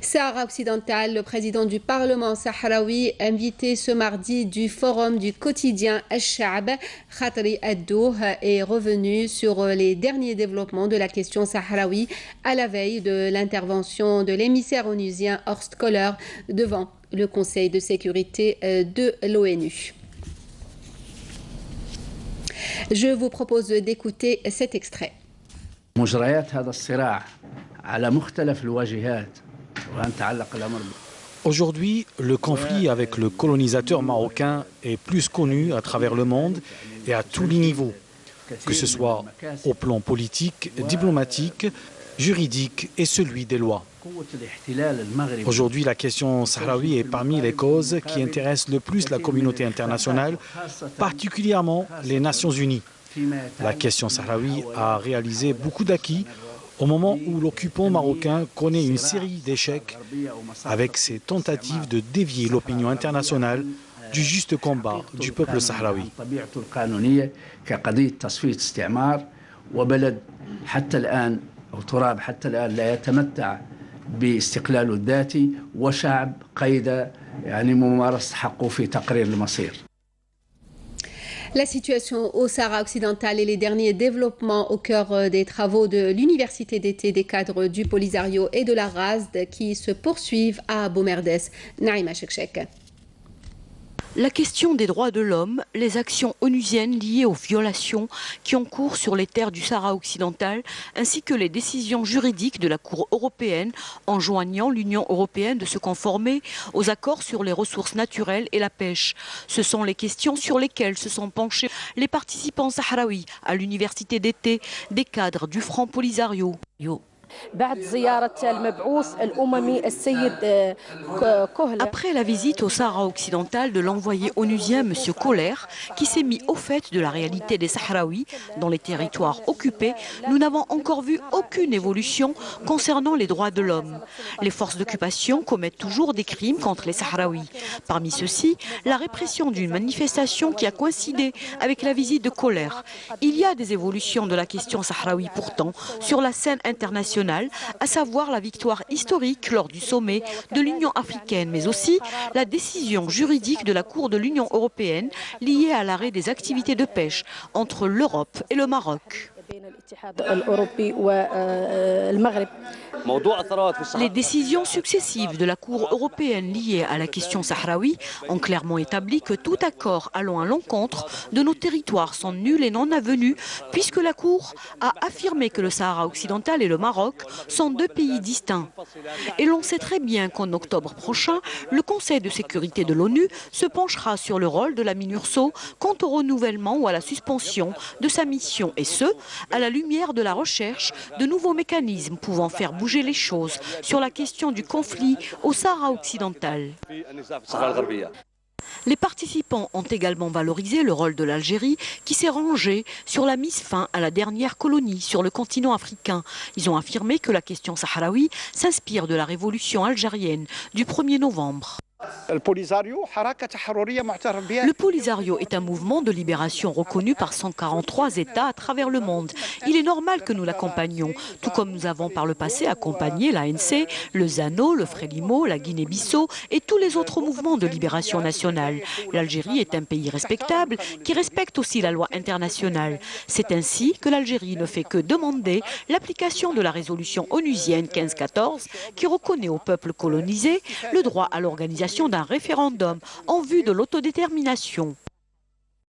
Sahara occidental, le président du Parlement sahraoui, invité ce mardi du forum du quotidien Al-Sha'b, Khatri Ad-Douh, est revenu sur les derniers développements de la question sahraoui à la veille de l'intervention de l'émissaire onusien Horst Köhler devant le Conseil de sécurité de l'ONU. Je vous propose d'écouter cet extrait. Aujourd'hui, le conflit avec le colonisateur marocain est plus connu à travers le monde et à tous les niveaux, que ce soit au plan politique, diplomatique, juridique et celui des lois. Aujourd'hui, la question sahraoui est parmi les causes qui intéressent le plus la communauté internationale, particulièrement les Nations Unies. La question sahraoui a réalisé beaucoup d'acquis au moment où l'occupant marocain connaît une série d'échecs avec ses tentatives de dévier l'opinion internationale du juste combat du peuple sahraoui. La situation au Sahara occidental et les derniers développements au cœur des travaux de l'université d'été des cadres du Polisario et de la RASD qui se poursuivent à Boumerdès. Naïma Chekchek. La question des droits de l'homme, les actions onusiennes liées aux violations qui ont cours sur les terres du Sahara occidental, ainsi que les décisions juridiques de la Cour européenne enjoignant l'Union européenne de se conformer aux accords sur les ressources naturelles et la pêche. Ce sont les questions sur lesquelles se sont penchés les participants sahraouis à l'université d'été des cadres du Front Polisario. Après la visite au Sahara occidental de l'envoyé onusien M. Köhler, qui s'est mis au fait de la réalité des Sahraouis dans les territoires occupés, nous n'avons encore vu aucune évolution concernant les droits de l'homme. Les forces d'occupation commettent toujours des crimes contre les Sahraouis. Parmi ceux-ci, la répression d'une manifestation qui a coïncidé avec la visite de Köhler. Il y a des évolutions de la question sahraoui pourtant sur la scène internationale, à savoir la victoire historique lors du sommet de l'Union africaine, mais aussi la décision juridique de la Cour de l'Union européenne liée à l'arrêt des activités de pêche entre l'Europe et le Maroc. Les décisions successives de la Cour européenne liées à la question sahraoui ont clairement établi que tout accord allant à l'encontre de nos territoires sont nuls et non avenus, puisque la Cour a affirmé que le Sahara occidental et le Maroc sont deux pays distincts. Et l'on sait très bien qu'en octobre prochain, le Conseil de sécurité de l'ONU se penchera sur le rôle de la MINURSO quant au renouvellement ou à la suspension de sa mission, et ce, à la lumière de la recherche de nouveaux mécanismes pouvant faire bouger les choses sur la question du conflit au Sahara occidental. Les participants ont également valorisé le rôle de l'Algérie qui s'est rangée sur la mise fin à la dernière colonie sur le continent africain. Ils ont affirmé que la question sahraoui s'inspire de la révolution algérienne du 1er novembre. Le Polisario est un mouvement de libération reconnu par 143 États à travers le monde. Il est normal que nous l'accompagnions, tout comme nous avons par le passé accompagné l'ANC, le ZANO, le Frélimo, la Guinée-Bissau et tous les autres mouvements de libération nationale. L'Algérie est un pays respectable qui respecte aussi la loi internationale. C'est ainsi que l'Algérie ne fait que demander l'application de la résolution onusienne 1514 qui reconnaît au peuple colonisé le droit à l'organisation d'un référendum en vue de l'autodétermination.